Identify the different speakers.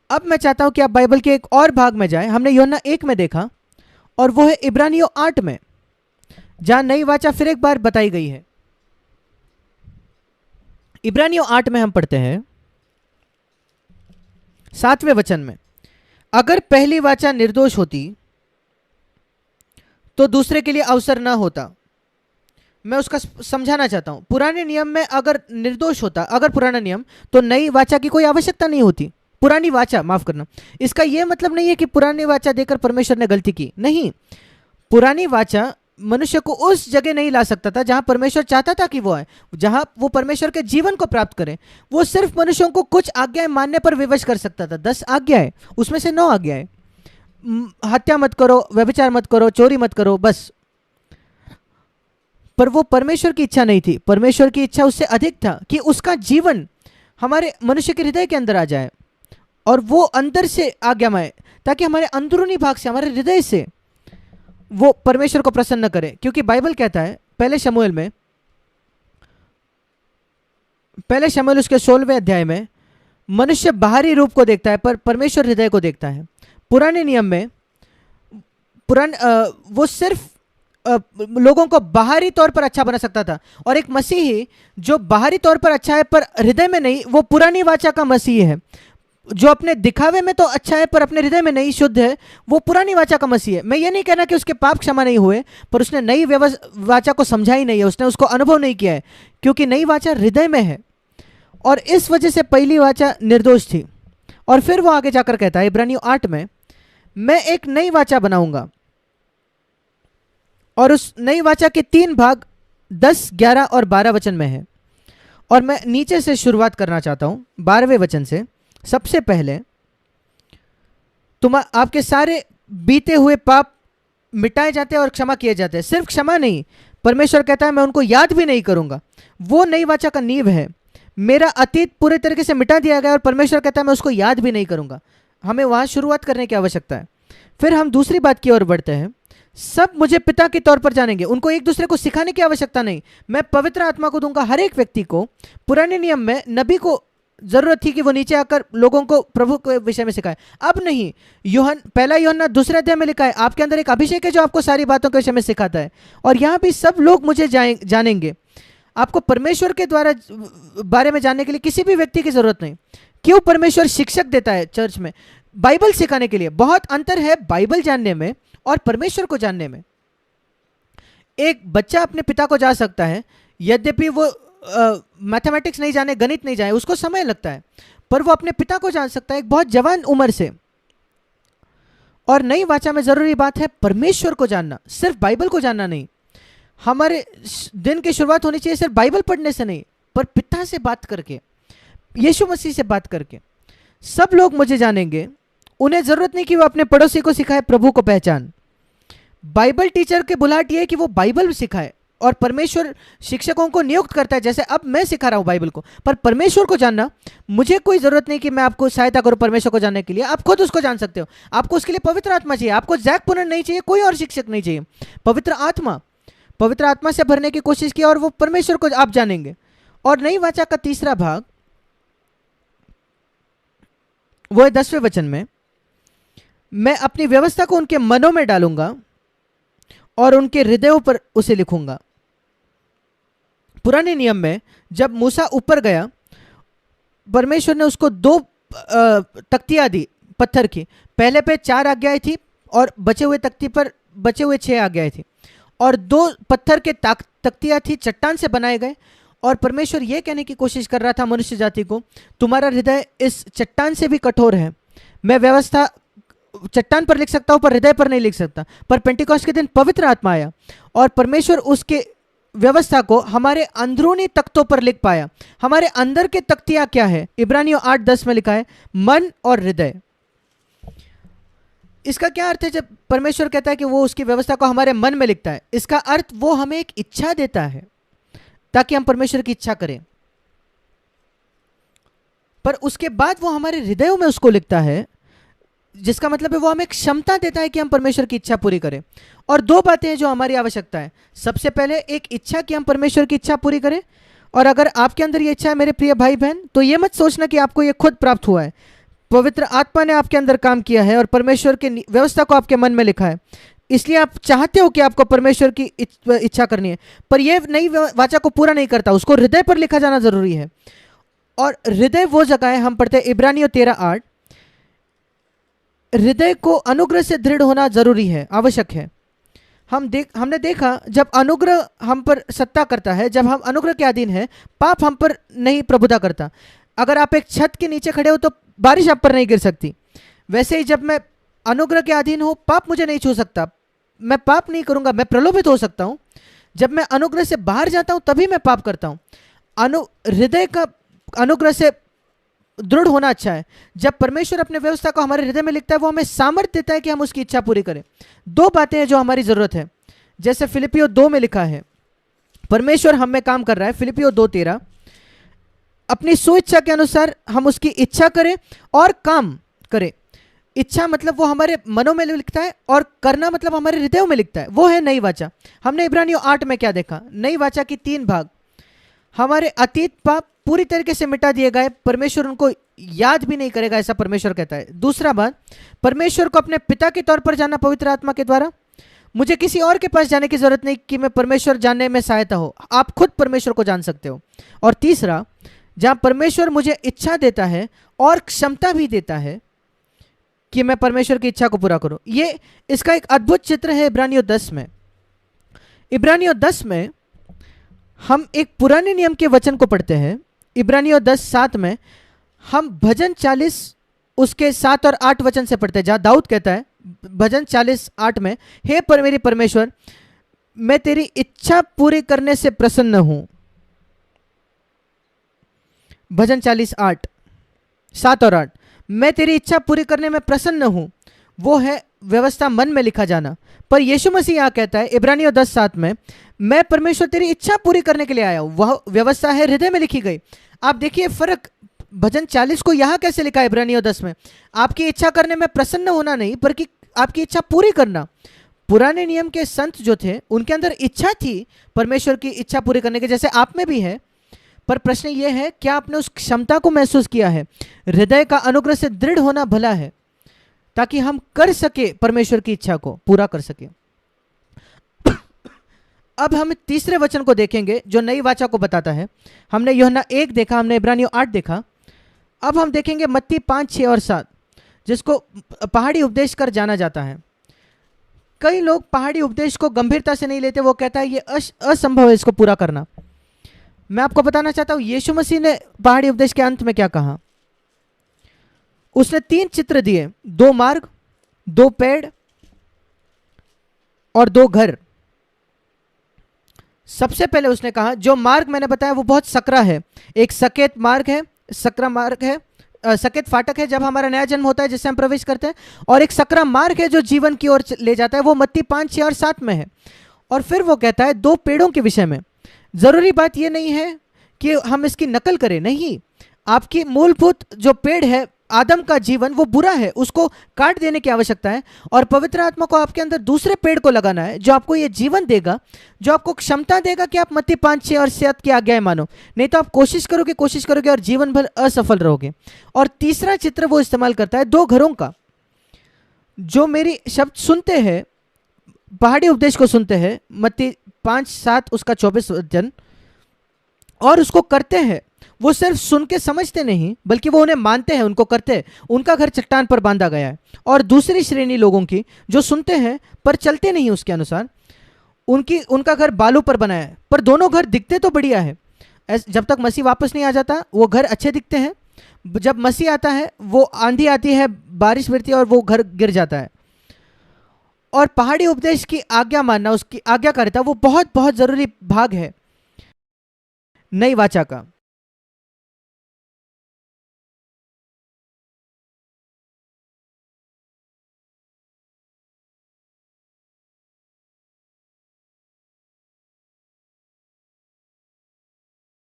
Speaker 1: अब मैं चाहता हूं कि आप बाइबल के एक और भाग में जाएं। हमने यूहन्ना 1 में देखा और वो है इब्रानियों 8 में, जहां नई वाचा फिर एक बार बताई गई है। इब्रानियों 8 में हम पढ़ते हैं 7वें वचन में, अगर पहली वाचा निर्दोष होती तो दूसरे के लिए अवसर ना होता। मैं उसका समझाना चाहता हूं। पुराने नियम में अगर निर्दोष होता, अगर पुराना नियम, तो नई वाचा की कोई आवश्यकता नहीं होती। पुरानी वाचा, माफ करना, इसका यह मतलब नहीं है कि पुरानी वाचा देकर परमेश्वर ने गलती की, नहीं। पुरानी वाचा मनुष्य को उस जगह नहीं ला सकता था जहां परमेश्वर चाहता था कि वो आए, जहां वो परमेश्वर के जीवन को प्राप्त करे। वो सिर्फ मनुष्यों को कुछ आज्ञाएं मानने पर विवश कर सकता था। 10 आज्ञाएं, उसमें से 9 आज्ञाएं, हत्या मत करो, व्यभिचार मत करो, चोरी मत करो, बस। पर वो परमेश्वर की इच्छा नहीं थी। परमेश्वर की इच्छा उससे अधिक था कि उसका जीवन हमारे मनुष्य के हृदय के अंदर आ जाए और वो अंदर से आज्ञा माए, ताकि हमारे अंदरूनी भाग से, हमारे हृदय से वो परमेश्वर को प्रसन्न करे। क्योंकि बाइबल कहता है पहले शमूएल उसके 16वें अध्याय में, मनुष्य बाहरी रूप को देखता है पर परमेश्वर हृदय को देखता है। पुराने नियम में वो सिर्फ लोगों को बाहरी तौर पर अच्छा बना सकता था, और एक मसीही जो बाहरी तौर पर अच्छा है पर हृदय में नहीं, वो पुरानी वाचा का मसीही है। जो अपने दिखावे में तो अच्छा है पर अपने हृदय में नहीं शुद्ध है, वो पुरानी वाचा का मसीह है। मैं ये नहीं कहना कि उसके पाप क्षमा नहीं हुए, पर उसने नई वाचा को समझा ही नहीं है, उसने उसको अनुभव नहीं किया है, क्योंकि नई वाचा हृदय में है और इस वजह से पहली वाचा निर्दोष थी। और फिर वो आगे जाकर कहता है इब्रानियों 8 में, मैं एक नई वाचा बनाऊंगा, और उस नई वाचा के 3 भाग 10, 11 और 12 वचन में है। और मैं नीचे से शुरुआत करना चाहता हूं 12वें वचन से। सबसे पहले, आपके सारे बीते हुए पाप मिटाए जाते हैं और क्षमा किए जाते हैं। सिर्फ क्षमा नहीं, परमेश्वर कहता है मैं उनको याद भी नहीं करूंगा। वो नई वाचा का नींव है। मेरा अतीत पूरे तरीके से मिटा दिया गया और परमेश्वर कहता है मैं उसको याद भी नहीं करूंगा। हमें वहां शुरुआत करने की आवश्यकता है। फिर हम दूसरी बात की ओर बढ़ते हैं, सब मुझे पिता के तौर पर जानेंगे। उनको एक दूसरे को सिखाने की आवश्यकता नहीं, मैं पवित्र आत्मा को दूंगा हर एक व्यक्ति को। पुराने नियम में नबी को जरूरत थी कि वो नीचे आकर लोगों को प्रभु के विषय में सिखाए, अब नहीं। पहला यूहन्ना 2 अध्याय में लिखा है, आपके अंदर एक अभिषेक है जो आपको सारी बातों के विषय में सिखाता है। और यहां भी सब लोग मुझे जानेंगे। आपको परमेश्वर के द्वारा बारे में जानने के लिए किसी भी व्यक्ति की जरूरत नहीं। क्यों परमेश्वर शिक्षक देता है चर्च में? बाइबल सिखाने के लिए। बहुत अंतर है बाइबल जानने में और परमेश्वर को जानने में। एक बच्चा अपने पिता को जा सकता है, यद्यपि वो मैथमेटिक्स नहीं जाने, गणित नहीं जाने, उसको समय लगता है, पर वो अपने पिता को जान सकता है एक बहुत जवान उम्र से। और नई वाचा में जरूरी बात है परमेश्वर को जानना, सिर्फ बाइबल को जानना नहीं। हमारे दिन की शुरुआत होनी चाहिए सिर्फ बाइबल पढ़ने से नहीं, पर पिता से बात करके, यीशु मसीह से बात करके। सब लोग मुझे जानेंगे। उन्हें जरूरत नहीं कि वो अपने पड़ोसी को सिखाए प्रभु को पहचान। बाइबल टीचर के बुलाहट ये है कि वो बाइबल सिखाए, और परमेश्वर शिक्षकों को नियुक्त करता है, जैसे अब मैं सिखा रहा हूं बाइबल को। पर परमेश्वर को जानना, मुझे कोई जरूरत नहीं कि मैं आपको सहायता करूं परमेश्वर को जानने के लिए। आप खुद उसको जान सकते हो। आपको उसके लिए पवित्र आत्मा चाहिए। आपको जैक पुनर नहीं चाहिए, कोई और शिक्षक नहीं चाहिए। पवित्र आत्मा से भरने की कोशिश की और वो परमेश्वर को आप जानेंगे। और नई वाचा का तीसरा भाग वो है 10वें वचन में, मैं अपनी व्यवस्था को उनके मनों में डालूंगा और उनके हृदयों पर उसे लिखूंगा। पुराने नियम में जब मूसा ऊपर गया, परमेश्वर ने उसको 2 तख्तियां दी पत्थर की। पहले पे 4 आज्ञाएं थी और बचे हुए तख्ती पर बचे हुए 6 आज्ञाएं थी, और 2 पत्थर के तख्तियां थी, चट्टान से बनाए गए। और परमेश्वर यह कहने की कोशिश कर रहा था मनुष्य जाति को, तुम्हारा हृदय इस चट्टान से भी कठोर है। मैं व्यवस्था चट्टान पर लिख सकता हूं पर हृदय पर नहीं लिख सकता। पर पेंटिकॉस्ट के दिन पवित्र आत्मा आया और परमेश्वर उसके व्यवस्था को हमारे अंदरूनी तख्तों पर लिख पाया। हमारे अंदर के तख्तियां क्या है? इब्रानियों 8:10 में लिखा है, मन और हृदय। इसका क्या अर्थ है जब परमेश्वर कहता है कि वो उसकी व्यवस्था को हमारे मन में लिखता है? इसका अर्थ वो हमें एक इच्छा देता है ताकि हम परमेश्वर की इच्छा करें, पर उसके बाद वो हमारे हृदयों में उसको लिखता है, जिसका मतलब है वो हमें क्षमता देता है कि हम परमेश्वर की इच्छा पूरी करें। और 2 बातें हैं जो हमारी आवश्यकता है। सबसे पहले एक इच्छा कि हम परमेश्वर की इच्छा पूरी करें, और अगर आपके अंदर ये इच्छा है मेरे प्रिय भाई बहन, तो ये मत सोचना कि आपको ये खुद प्राप्त हुआ है। पवित्र आत्मा ने आपके अंदर काम किया है और परमेश्वर की व्यवस्था को आपके मन में लिखा है, इसलिए आप चाहते हो कि आपको परमेश्वर की इच्छा करनी है, पर यह नई वाचा को पूरा नहीं करता, उसको हृदय पर लिखा जाना जरूरी है। और हृदय वो जगह है, हम पढ़ते हैं इब्रानियों 13:8, हृदय को अनुग्रह से दृढ़ होना जरूरी है, आवश्यक है। हमने देखा जब अनुग्रह हम पर सत्ता करता है, जब हम अनुग्रह के अधीन है, पाप हम पर नहीं प्रभुता करता। अगर आप एक छत के नीचे खड़े हो तो बारिश आप पर नहीं गिर सकती। वैसे ही जब मैं अनुग्रह के अधीन हूं, पाप मुझे नहीं छू सकता, मैं पाप नहीं करूंगा, मैं प्रलोभित हो सकता हूं। जब मैं अनुग्रह से बाहर जाता हूं तभी मैं पाप करता हूं। हृदय का अनुग्रह से दृढ़ होना अच्छा है। जब परमेश्वर अपने व्यवस्था को हमारे हृदय में लिखता है, वो हमें सामर्थ्य देता है कि हम उसकी इच्छा पूरी करें। दो बातें हैं जो हमारी जरूरत है, जैसे फिलिपियो 2 में लिखा है, परमेश्वर हम में काम कर रहा है। फिलिपियो 2:13, अपनी स्वेच्छा के अनुसार हम उसकी इच्छा करें और काम करें। इच्छा मतलब वो हमारे मनों में लिखता है, और करना मतलब हमारे हृदयों में लिखता है, वो है नई वाचा। हमने इब्रानियों 8 में क्या देखा, नई वाचा की 3 भाग। हमारे अतीत पाप पूरी तरीके से मिटा दिए गए, परमेश्वर उनको याद भी नहीं करेगा, ऐसा परमेश्वर कहता है। दूसरा बात, परमेश्वर को अपने पिता के तौर पर जानना पवित्र आत्मा के द्वारा। मुझे किसी और के पास जाने की जरूरत नहीं कि मैं परमेश्वर जानने में सहायता हो, आप खुद परमेश्वर को जान सकते हो। और तीसरा, जहां परमेश्वर मुझे इच्छा देता है और क्षमता भी देता है कि मैं परमेश्वर की इच्छा को पूरा करूं। ये इसका एक अद्भुत चित्र है इब्रानियों 10 में। इब्रानियों 10 में हम एक पुराने नियम के वचन को पढ़ते हैं। इब्रानियों 10:7 में हम भजन 40 उसके 7 और 8 वचन से पढ़ते हैं, जहां दाऊद कहता है भजन 40:8 में, हे मेरे परमेश्वर, मैं तेरी इच्छा पूरी करने से प्रसन्न हूं। भजन 40:8, 7 और 8, मैं तेरी इच्छा पूरी करने में प्रसन्न हूं, वो है व्यवस्था मन में लिखा जाना। पर यीशु मसीह यहां कहता है इब्रानियों 10:7 में, मैं परमेश्वर तेरी इच्छा पूरी करने के लिए आया हूं, वह व्यवस्था है हृदय में लिखी गई। आप देखिए फर्क, भजन 40 को यहां कैसे लिखा है इब्रानियों 10 में, आपकी इच्छा करने में प्रसन्न होना नहीं, बल्कि आपकी इच्छा पूरी करना। पुराने नियम के संत जो थे उनके अंदर इच्छा थी परमेश्वर की इच्छा पूरी करने की, जैसे आप में भी है, पर प्रश्न यह है क्या आपने उस क्षमता को महसूस किया है। हृदय का अनुग्रह से दृढ़ होना भला है, ताकि हम कर सके परमेश्वर की इच्छा को पूरा कर सके। अब हम तीसरे वचन को देखेंगे जो नई वाचा को बताता है। हमने यूहन्ना 1 देखा, हमने इब्रानियों 8 देखा, अब हम देखेंगे मत्ती 5, 6 और 7, जिसको पहाड़ी उपदेश कर जाना जाता है। कई लोग पहाड़ी उपदेश को गंभीरता से नहीं लेते, वो कहता है ये असंभव है इसको पूरा करना। मैं आपको बताना चाहता हूं यीशु मसीह ने पहाड़ी उपदेश के अंत में क्या कहा। उसने 3 चित्र दिए, 2 मार्ग, 2 पेड़ और 2 घर। सबसे पहले उसने कहा जो मार्ग मैंने बताया वो बहुत सकरा है, एक सकेत मार्ग है, सकरा मार्ग है, सकेत फाटक है जब हमारा नया जन्म होता है जिससे हम प्रवेश करते हैं, और एक सकरा मार्ग है जो जीवन की ओर ले जाता है, वो मत्ती 5, 6 और 7 में है। और फिर वो कहता है 2 पेड़ों के विषय में। जरूरी बात ये नहीं है कि हम इसकी नकल करें, नहीं, आपकी मूलभूत जो पेड़ है आदम का जीवन वो बुरा है, उसको काट देने की आवश्यकता है, और पवित्र आत्मा को आपके अंदर दूसरे पेड़ को लगाना है जो आपको ये जीवन देगा, जो आपको क्षमता देगा कि आप मत्ती 5, 6 और 7 की आज्ञाएं मानो। नहीं तो आप कोशिश करोगे और जीवन भर असफल रहोगे। और तीसरा चित्र वो इस्तेमाल करता है 2 घरों का। जो मेरी शब्द सुनते हैं, पहाड़ी उपदेश को सुनते हैं, मत्ती 5, 7 उसका 24 वचन, और उसको करते हैं, वो सिर्फ सुन के समझते नहीं बल्कि वो उन्हें मानते हैं, उनको करते हैं, उनका घर चट्टान पर बांधा गया है। और दूसरी श्रेणी लोगों की जो सुनते हैं पर चलते नहीं उसके अनुसार, उनका घर बालू पर बना है, पर दोनों घर दिखते तो बढ़िया है। जब तक मसीह वापस नहीं आ जाता वो घर अच्छे दिखते हैं, जब मसीह आता है वो आंधी आती है, बारिश गिरती है और वो घर गिर जाता है। और पहाड़ी उपदेश की आज्ञा मानना, उसकी आज्ञाकारिता, वो बहुत बहुत जरूरी भाग है नई वाचा का।